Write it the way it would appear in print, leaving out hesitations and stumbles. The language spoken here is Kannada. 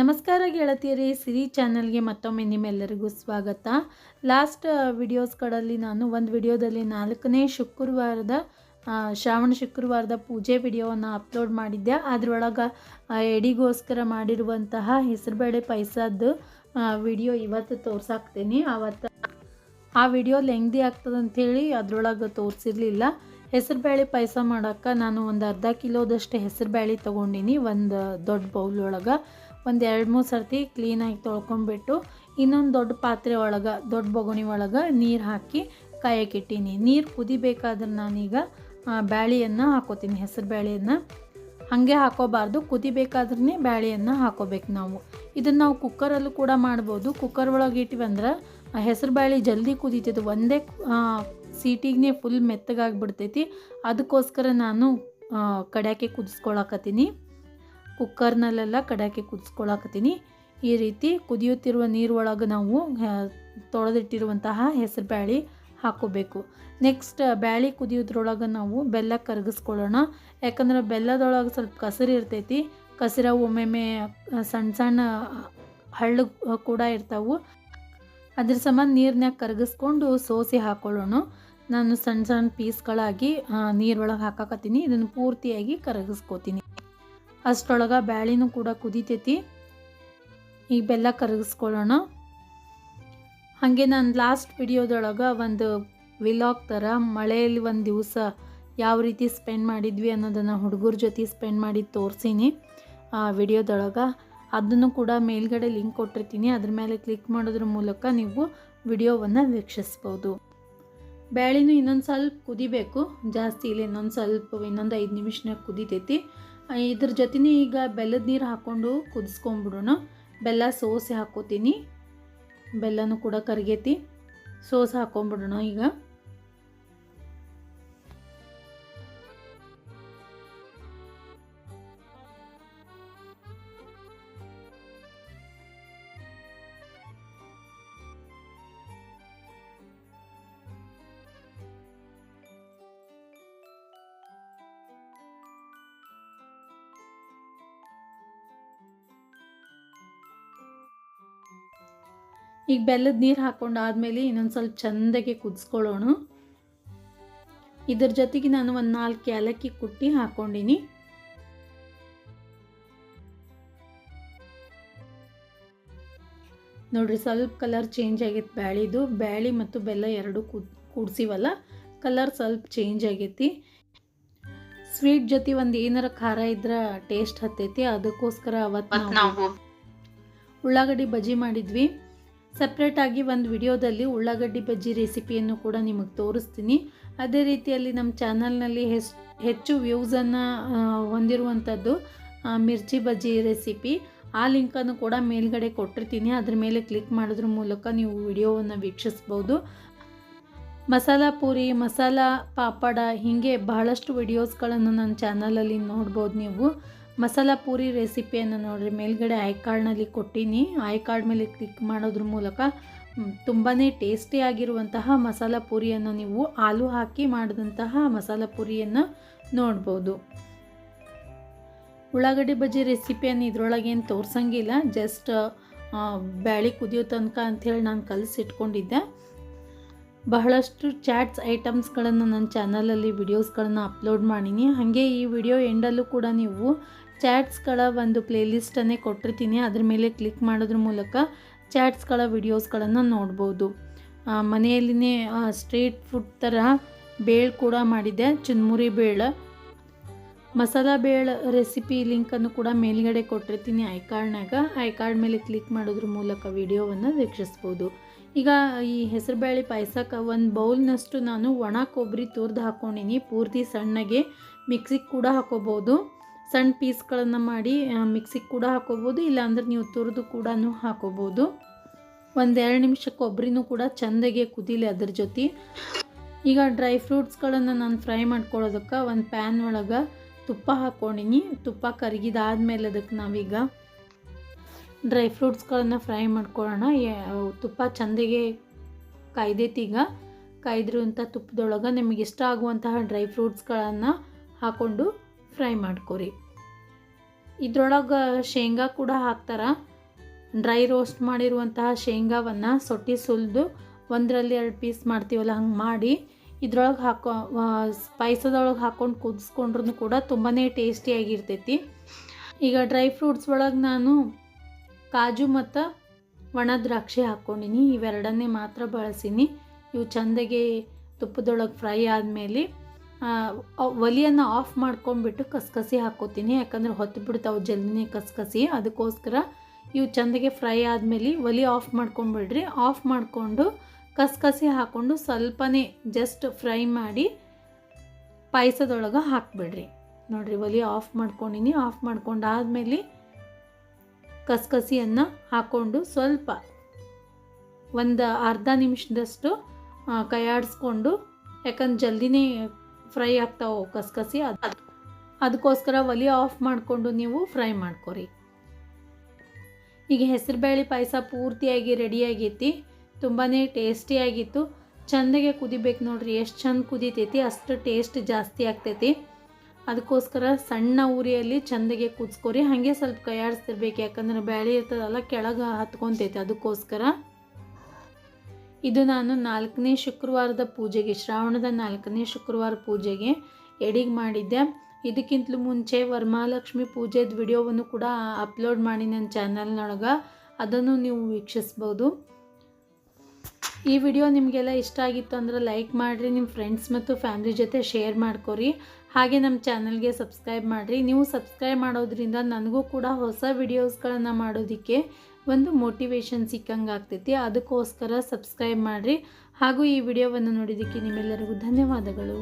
ನಮಸ್ಕಾರ ಗೆಳತಿಯರೇ, ಸಿರಿ ಚಾನಲ್ಗೆ ಮತ್ತೊಮ್ಮೆ ನಿಮ್ಮೆಲ್ಲರಿಗೂ ಸ್ವಾಗತ. ಲಾಸ್ಟ್ ವಿಡಿಯೋಸ್ಗಳಲ್ಲಿ ನಾನು ಒಂದು ವಿಡಿಯೋದಲ್ಲಿ 4ನೇ ಶುಕ್ರವಾರದ ಶ್ರಾವಣ ಶುಕ್ರವಾರದ ಪೂಜೆ ವಿಡಿಯೋವನ್ನು ಅಪ್ಲೋಡ್ ಮಾಡಿದ್ದೆ. ಅದರೊಳಗೆ ಎಡಿಗೋಸ್ಕರ ಮಾಡಿರುವಂತಹ ಹೆಸರುಬೇಳೆ ಪಾಯಸದ್ದು ವಿಡಿಯೋ ಇವತ್ತು ತೋರ್ಸಾಕ್ತೀನಿ. ಆ ವಿಡಿಯೋ ಲೆಂಗ್ದಿ ಆಗ್ತದೆ ಅಂಥೇಳಿ ಅದರೊಳಗೆ ತೋರಿಸಿರಲಿಲ್ಲ. ಹೆಸರುಬೇಳೆ ಪಾಯಸ ಮಾಡೋಕ್ಕೆ ನಾನು ಒಂದು ಅರ್ಧ ಕಿಲೋದಷ್ಟು ಹೆಸರುಬೇಳೆ ತೊಗೊಂಡಿನಿ. ಒಂದು ದೊಡ್ಡ ಬೌಲ್ ಒಳಗೆ ಒಂದು 2-3 ಸರ್ತಿ ಕ್ಲೀನಾಗಿ ತೊಳ್ಕೊಂಬಿಟ್ಟು ಇನ್ನೊಂದು ದೊಡ್ಡ ಪಾತ್ರೆ ಒಳಗೆ, ದೊಡ್ಡ ಬೊಗಣಿ ಒಳಗೆ ನೀರು ಹಾಕಿ ಕಾಯಕ್ಕಿಟ್ಟೀನಿ. ನೀರು ಕುದಿಬೇಕಾದ್ರೆ ನಾನೀಗ ಬ್ಯಾಳೆಯನ್ನು ಹಾಕೋತೀನಿ. ಹೆಸರು ಬೇಳೆಯನ್ನು ಹಾಗೆ ಹಾಕೋಬಾರ್ದು, ಕುದಿಬೇಕಾದ್ರೆ ಬ್ಯಾಳೆಯನ್ನು ಹಾಕೋಬೇಕು ನಾವು. ಇದನ್ನು ನಾವು ಕುಕ್ಕರಲ್ಲೂ ಕೂಡ ಮಾಡ್ಬೋದು. ಕುಕ್ಕರ್ ಒಳಗೆ ಇಟ್ಟಿವಂದ್ರೆ ಹೆಸರು ಬೇಳೆ ಜಲ್ದಿ ಕುದೀತೈತಿ, ಒಂದೇ ಸೀಟಿಗೆ ಫುಲ್ ಮೆತ್ತಗಾಗಿಬಿಡ್ತೈತಿ. ಅದಕ್ಕೋಸ್ಕರ ನಾನು ಕಡ್ಯಾಕೆ ಕುದಿಸ್ಕೊಳಕತ್ತೀನಿ. ಕುಕ್ಕರ್ನಲ್ಲೆಲ್ಲ ಕಡ್ಯಾಕೆ ಕುದಿಸ್ಕೊಳಕತ್ತೀನಿ. ಈ ರೀತಿ ಕುದಿಯುತ್ತಿರುವ ನೀರು ಒಳಗೆ ನಾವು ತೊಳೆದಿಟ್ಟಿರುವಂತಹ ಹೆಸರು ಬೇಳೆ ಹಾಕೋಬೇಕು. ನೆಕ್ಸ್ಟ್ ಬ್ಯಾಳೆ ಕುದಿಯೋದ್ರೊಳಗೆ ನಾವು ಬೆಲ್ಲ ಕರಗಿಸ್ಕೊಳ್ಳೋಣ. ಯಾಕಂದ್ರೆ ಬೆಲ್ಲದೊಳಗೆ ಸ್ವಲ್ಪ ಕಸರು ಇರ್ತೈತಿ. ಕಸರ ಒಮ್ಮೊಮ್ಮೆ ಸಣ್ಣ ಸಣ್ಣ ಹಳ್ಳು ಕೂಡ ಇರ್ತಾವೆ. ಅದ್ರ ಸಂಬಂಧ ನೀರನ್ಯಾಗ ಕರಗಿಸ್ಕೊಂಡು ಸೋಸಿ ಹಾಕ್ಕೊಳ್ಳೋಣ. ನಾನು ಸಣ್ಣ ಸಣ್ಣ ಪೀಸ್ಗಳಾಗಿ ನೀರೊಳಗೆ ಹಾಕಾಕತ್ತೀನಿ. ಇದನ್ನು ಪೂರ್ತಿಯಾಗಿ ಕರಗಿಸ್ಕೋತೀನಿ. ಅಷ್ಟರೊಳಗೆ ಬ್ಯಾಳಿನೂ ಕೂಡ ಕುದಿತೈತಿ. ಈಗ ಬೆಲ್ಲ ಕರಗಿಸ್ಕೊಳ್ಳೋಣ. ಹಾಗೆ ನಾನು ಲಾಸ್ಟ್ ವಿಡಿಯೋದೊಳಗೆ ಒಂದು ವಿಲಾಗ್ ಥರ ಮಳೆಯಲ್ಲಿ ಒಂದು ದಿವಸ ಯಾವ ರೀತಿ ಸ್ಪೆಂಡ್ ಮಾಡಿದ್ವಿ ಅನ್ನೋದನ್ನು ಹುಡುಗರ ಜೊತೆ ಸ್ಪೆಂಡ್ ಮಾಡಿ ತೋರಿಸೀನಿ ಆ ವಿಡಿಯೋದೊಳಗೆ. ಅದನ್ನು ಕೂಡ ಮೇಲ್ಗಡೆ ಲಿಂಕ್ ಕೊಟ್ಟಿರ್ತೀನಿ. ಅದ್ರ ಮೇಲೆ ಕ್ಲಿಕ್ ಮಾಡೋದ್ರ ಮೂಲಕ ನೀವು ವಿಡಿಯೋವನ್ನು ವೀಕ್ಷಿಸ್ಬೋದು. ಬ್ಯಾಳಿನೂ ಇನ್ನೊಂದು ಸ್ವಲ್ಪ ಕುದಿಬೇಕು, ಜಾಸ್ತಿ ಇಲ್ಲ, ಇನ್ನೊಂದು 5 ನಿಮಿಷನಾಗ ಕುದಿತೈತಿ. ಇದ್ರ ಜೊತೆನೇ ಈಗ ಬೆಲ್ಲದ ನೀರು ಹಾಕ್ಕೊಂಡು ಕುದಿಸ್ಕೊಂಬಿಡೋಣ. ಬೆಲ್ಲ ಸೋಸಿ ಹಾಕೋತೀನಿ. ಬೆಲ್ಲನೂ ಕೂಡ ಕರಗೈತಿ, ಸೋಸಿ ಹಾಕೊಂಡ್ಬಿಡೋಣ. ಈಗ ಬೆಲ್ಲದ ನೀರು ಹಾಕ್ಕೊಂಡಾದ್ಮೇಲೆ ಇನ್ನೊಂದು ಸ್ವಲ್ಪ ಚೆಂದಾಗಿ ಕುದಿಸ್ಕೊಳ್ಳೋಣ. ಇದ್ರ ಜೊತೆಗೆ ನಾನು ಒಂದು 4 ಏಲಕ್ಕಿ ಕುಟ್ಟಿ ಹಾಕ್ಕೊಂಡಿನಿ. ನೋಡ್ರಿ, ಸ್ವಲ್ಪ ಕಲರ್ ಚೇಂಜ್ ಆಗೈತಿ ಬ್ಯಾಳಿದು. ಬ್ಯಾಳಿ ಮತ್ತು ಬೆಲ್ಲ ಎರಡು ಕೂಡಿಸಿವಲ್ಲ, ಕಲರ್ ಸ್ವಲ್ಪ ಚೇಂಜ್ ಆಗೈತಿ. ಸ್ವೀಟ್ ಜೊತೆ ಒಂದು ಏನಾರ ಖಾರ ಇದ್ರೆ ಟೇಸ್ಟ್ ಹತ್ತೈತಿ. ಅದಕ್ಕೋಸ್ಕರ ಅವತ್ತು ನಾವು ಉಳ್ಳಾಗಡ್ಡಿ ಬಜ್ಜಿ ಮಾಡಿದ್ವಿ. ಸಪ್ರೇಟಾಗಿ ಒಂದು ವಿಡಿಯೋದಲ್ಲಿ ಉಳ್ಳಾಗಡ್ಡಿ ಬಜ್ಜಿ ರೆಸಿಪಿಯನ್ನು ಕೂಡ ನಿಮಗೆ ತೋರಿಸ್ತೀನಿ. ಅದೇ ರೀತಿಯಲ್ಲಿ ನಮ್ಮ ಚಾನಲ್ನಲ್ಲಿ ಹೆಚ್ಚು ವ್ಯೂಸನ್ನು ಹೊಂದಿರುವಂಥದ್ದು ಮಿರ್ಚಿ ಬಜ್ಜಿ ರೆಸಿಪಿ. ಆ ಲಿಂಕನ್ನು ಕೂಡ ಮೇಲ್ಗಡೆ ಕೊಟ್ಟಿರ್ತೀನಿ. ಅದ್ರ ಮೇಲೆ ಕ್ಲಿಕ್ ಮಾಡೋದ್ರ ಮೂಲಕ ನೀವು ವಿಡಿಯೋವನ್ನು ವೀಕ್ಷಿಸ್ಬೋದು. ಮಸಾಲ ಪೂರಿ, ಮಸಾಲ ಪಾಪಡ, ಹೀಗೆ ಬಹಳಷ್ಟು ವಿಡಿಯೋಸ್ಗಳನ್ನು ನನ್ನ ಚಾನಲಲ್ಲಿ ನೋಡ್ಬೋದು ನೀವು. ಮಸಾಲ ಪೂರಿ ರೆಸಿಪಿಯನ್ನು ನೋಡಿರಿ, ಮೇಲ್ಗಡೆ ಐ ಕಾರ್ಡ್ನಲ್ಲಿ ಕೊಟ್ಟೀನಿ. ಐ ಕಾರ್ಡ್ ಮೇಲೆ ಕ್ಲಿಕ್ ಮಾಡೋದ್ರ ಮೂಲಕ ತುಂಬಾ ಟೇಸ್ಟಿಯಾಗಿರುವಂತಹ ಮಸಾಲ ಪೂರಿಯನ್ನು ನೀವು ಆಲೂ ಹಾಕಿ ಮಾಡಿದಂತಹ ಮಸಾಲ ಪೂರಿಯನ್ನು ನೋಡ್ಬೋದು. ಉಳ್ಳಾಗಡ್ಡಿ ಬಜ್ಜಿ ರೆಸಿಪಿಯನ್ನು ಇದರೊಳಗೇನು ತೋರ್ಸಂಗಿಲ್ಲ, ಜಸ್ಟ್ ಬ್ಯಾಳಿ ಕುದಿಯೋ ತನಕ ಅಂಥೇಳಿ ನಾನು ಕಲಸಿಟ್ಕೊಂಡಿದ್ದೆ. ಬಹಳಷ್ಟು ಚಾಟ್ಸ್ ಐಟಮ್ಸ್ಗಳನ್ನು ನನ್ನ ಚಾನಲಲ್ಲಿ ವಿಡಿಯೋಸ್ಗಳನ್ನು ಅಪ್ಲೋಡ್ ಮಾಡೀನಿ. ಹಾಗೆ ಈ ವಿಡಿಯೋ ಎಂಡಲ್ಲೂ ಕೂಡ ನೀವು ಚಾಟ್ಸ್ಗಳ ಒಂದು ಪ್ಲೇಲಿಸ್ಟನ್ನೇ ಕೊಟ್ಟಿರ್ತೀನಿ. ಅದ್ರ ಮೇಲೆ ಕ್ಲಿಕ್ ಮಾಡೋದ್ರ ಮೂಲಕ ಚಾಟ್ಸ್ಗಳ ವಿಡಿಯೋಸ್ಗಳನ್ನು ನೋಡ್ಬೋದು. ಮನೆಯಲ್ಲಿನೇ ಸ್ಟ್ರೀಟ್ ಫುಡ್ ಥರ ಬೇಳೆ ಕೂಡ ಮಾಡಿದ್ದೆ, ಚುನ್ಮುರಿ ಬೇಳೆ. ಮಸಾಲ ಬೇಳೆ ರೆಸಿಪಿ ಲಿಂಕನ್ನು ಕೂಡ ಮೇಲ್ಗಡೆ ಕೊಟ್ಟಿರ್ತೀನಿ ಐ ಕಾರ್ಡ್ನಾಗ. ಐ ಕಾರ್ಡ್ ಮೇಲೆ ಕ್ಲಿಕ್ ಮಾಡೋದ್ರ ಮೂಲಕ ವಿಡಿಯೋವನ್ನು ವೀಕ್ಷಿಸ್ಬೋದು. ಈಗ ಈ ಹೆಸರುಬೇಳೆ ಪಾಯಸಕ್ಕೆ ಒಂದು ಬೌಲ್ನಷ್ಟು ನಾನು ಒಣ ಕೊಬ್ಬರಿ ತುರಿದು ಹಾಕ್ಕೊಂಡಿನಿ. ಪೂರ್ತಿ ಸಣ್ಣಗೆ ಮಿಕ್ಸಿಗೆ ಕೂಡ ಹಾಕೋಬೋದು. ಸಣ್ಣ ಪೀಸ್ಗಳನ್ನು ಮಾಡಿ ಮಿಕ್ಸಿಗೆ ಕೂಡ ಹಾಕೋಬೋದು, ಇಲ್ಲಾಂದ್ರೆ ನೀವು ತುರಿದು ಕೂಡ ಹಾಕೋಬೋದು. 1-2 ನಿಮಿಷ ಕೊಬ್ಬರಿನೂ ಕೂಡ ಚೆಂದಾಗೆ ಕುದೀಲಿ ಅದ್ರ ಜೊತೆ. ಈಗ ಡ್ರೈ ಫ್ರೂಟ್ಸ್ಗಳನ್ನು ನಾನು ಫ್ರೈ ಮಾಡ್ಕೊಳ್ಳೋದಕ್ಕೆ ಒಂದು ಪ್ಯಾನ್ ಒಳಗೆ ತುಪ್ಪ ಹಾಕ್ಕೊಂಡಿನಿ. ತುಪ್ಪ ಕರಗಿದಾದ್ಮೇಲೆ ಅದಕ್ಕೆ ನಾವೀಗ ಡ್ರೈ ಫ್ರೂಟ್ಸ್ಗಳನ್ನು ಫ್ರೈ ಮಾಡ್ಕೊಳ್ಳೋಣ. ತುಪ್ಪ ಚೆಂದಾಗೆ ಕಾಯ್ದೈತಿ. ಈಗ ಕಾಯ್ದಿರುವಂಥ ತುಪ್ಪದೊಳಗೆ ನಿಮಗೆ ಇಷ್ಟ ಆಗುವಂತಹ ಡ್ರೈ ಫ್ರೂಟ್ಸ್ಗಳನ್ನು ಹಾಕ್ಕೊಂಡು ಫ್ರೈ ಮಾಡ್ಕೊರಿ. ಇದ್ರೊಳಗೆ ಶೇಂಗಾ ಕೂಡ ಹಾಕ್ತಾರೆ. ಡ್ರೈ ರೋಸ್ಟ್ ಮಾಡಿರುವಂತಹ ಶೇಂಗಾವನ್ನು ಸೊಟ್ಟಿ ಸುಲಿದು 1-2 ಪೀಸ್ ಮಾಡ್ತೀವಲ್ಲ ಹಂಗೆ ಮಾಡಿ ಇದ್ರೊಳಗೆ ಪಾಯಸದೊಳಗೆ ಹಾಕ್ಕೊಂಡು ಕುದಿಸ್ಕೊಂಡ್ರೂ ಕೂಡ ತುಂಬಾ ಟೇಸ್ಟಿಯಾಗಿರ್ತೈತಿ. ಈಗ ಡ್ರೈ ಫ್ರೂಟ್ಸ್ ಒಳಗೆ ನಾನು ಕಾಜು ಮತ್ತು ಒಣ ದ್ರಾಕ್ಷಿ ಹಾಕ್ಕೊಂಡಿನಿ. ಇವೆರಡನ್ನೇ ಮಾತ್ರ ಬಳಸೀನಿ. ಇವು ಚೆಂದಾಗಿ ತುಪ್ಪದೊಳಗೆ ಫ್ರೈ ಆದಮೇಲೆ ಒಲೆಯನ್ನು ಆಫ್ ಮಾಡ್ಕೊಂಡ್ಬಿಟ್ಟು ಕಸ್ಕಸಿ ಹಾಕ್ಕೋತೀನಿ. ಯಾಕಂದರೆ ಹೊತ್ತು ಬಿಡ್ತಾವೆ ಜಲ್ದಿನೇ ಕಸ್ಕಸಿ. ಅದಕ್ಕೋಸ್ಕರ ಇವು ಚೆಂದಾಗಿ ಫ್ರೈ ಆದಮೇಲೆ ಒಲೆ ಆಫ್ ಮಾಡ್ಕೊಂಡ್ಬಿಡ್ರಿ. ಆಫ್ ಮಾಡಿಕೊಂಡು ಕಸ್ಕಸಿ ಹಾಕ್ಕೊಂಡು ಸ್ವಲ್ಪನೇ ಜಸ್ಟ್ ಫ್ರೈ ಮಾಡಿ ಪಾಯಸದೊಳಗೆ ಹಾಕ್ಬಿಡ್ರಿ. ನೋಡಿರಿ ಒಲೆ ಆಫ್ ಮಾಡ್ಕೊಂಡಿನಿ. ಆಫ್ ಮಾಡ್ಕೊಂಡಾದ್ಮೇಲೆ ಕಸ್ಕಸಿಯನ್ನು ಹಾಕ್ಕೊಂಡು ಸ್ವಲ್ಪ ಒಂದು ಅರ್ಧ ನಿಮಿಷದಷ್ಟು ಕೈಯಾಡಿಸ್ಕೊಂಡು, ಯಾಕಂದ್ರೆ ಜಲ್ದಿನೇ ಫ್ರೈ ಆಗ್ತಾವೆ ಕಸ್ಕಸಿ, ಅದಕ್ಕೋಸ್ಕರ ಒಲೆ ಆಫ್ ಮಾಡಿಕೊಂಡು ನೀವು ಫ್ರೈ ಮಾಡ್ಕೊರಿ. ಈಗ ಹೆಸರುಬೇಳೆ ಪಾಯಸ ಪೂರ್ತಿಯಾಗಿ ರೆಡಿಯಾಗೈತಿ. ತುಂಬಾ ಟೇಸ್ಟಿಯಾಗಿತ್ತು. ಚೆಂದಾಗೆ ಕುದಿಬೇಕು ನೋಡ್ರಿ. ಎಷ್ಟು ಚಂದ ಕುದಿತೈತಿ ಅಷ್ಟು ಟೇಸ್ಟ್ ಜಾಸ್ತಿ ಆಗ್ತೈತಿ. ಅದಕ್ಕೋಸ್ಕರ ಸಣ್ಣ ಉರಿಯಲ್ಲಿ ಚೆಂದಾಗೆ ಕುದಿಸ್ಕೊರಿ. ಹಾಗೆ ಸ್ವಲ್ಪ ಕೈಯಾಡಿಸ್ತಿರ್ಬೇಕು, ಯಾಕಂದ್ರೆ ಬೇಳೆ ಇರ್ತದಲ್ಲ ಕೆಳಗೆ ಹತ್ಕೊತೈತಿ. ಅದಕ್ಕೋಸ್ಕರ ಇದು ನಾನು 4ನೇ ಶುಕ್ರವಾರದ ಪೂಜೆಗೆ, ಶ್ರಾವಣದ 4ನೇ ಶುಕ್ರವಾರ ಪೂಜೆಗೆ ಎಡಿಗೆ ಮಾಡಿದ್ದೆ. ಇದಕ್ಕಿಂತಲೂ ಮುಂಚೆ ವರಮಹಾಲಕ್ಷ್ಮಿ ಪೂಜೆದ ವಿಡಿಯೋವನ್ನು ಕೂಡ ಅಪ್ಲೋಡ್ ಮಾಡಿ ನನ್ನ ಚಾನಲ್ನೊಳಗೆ, ಅದನ್ನು ನೀವು ವೀಕ್ಷಿಸ್ಬೋದು. ಈ ವಿಡಿಯೋ ನಿಮಗೆಲ್ಲ ಇಷ್ಟ ಆಗಿತ್ತು ಅಂದ್ರೆ ಲೈಕ್ ಮಾಡಿರಿ, ನಿಮ್ಮ ಫ್ರೆಂಡ್ಸ್ ಮತ್ತು ಫ್ಯಾಮಿಲಿ ಜೊತೆ ಶೇರ್ ಮಾಡ್ಕೊರಿ. ಹಾಗೆ ನಮ್ಮ ಚಾನಲ್ಗೆ ಸಬ್ಸ್ಕ್ರೈಬ್ ಮಾಡಿರಿ. ನೀವು ಸಬ್ಸ್ಕ್ರೈಬ್ ಮಾಡೋದ್ರಿಂದ ನನಗೂ ಕೂಡ ಹೊಸ ವಿಡಿಯೋಸ್ಗಳನ್ನು ಮಾಡೋದಕ್ಕೆ ಒಂದು ಮೋಟಿವೇಶನ್ ಸಿಕ್ಕಂಗೆ ಆಗ್ತೈತಿ. ಅದಕ್ಕೋಸ್ಕರ ಸಬ್ಸ್ಕ್ರೈಬ್ ಮಾಡಿರಿ. ಹಾಗೂ ಈ ವಿಡಿಯೋವನ್ನು ನೋಡಿದ್ದಕ್ಕೆ ನಿಮ್ಮೆಲ್ಲರಿಗೂ ಧನ್ಯವಾದಗಳು.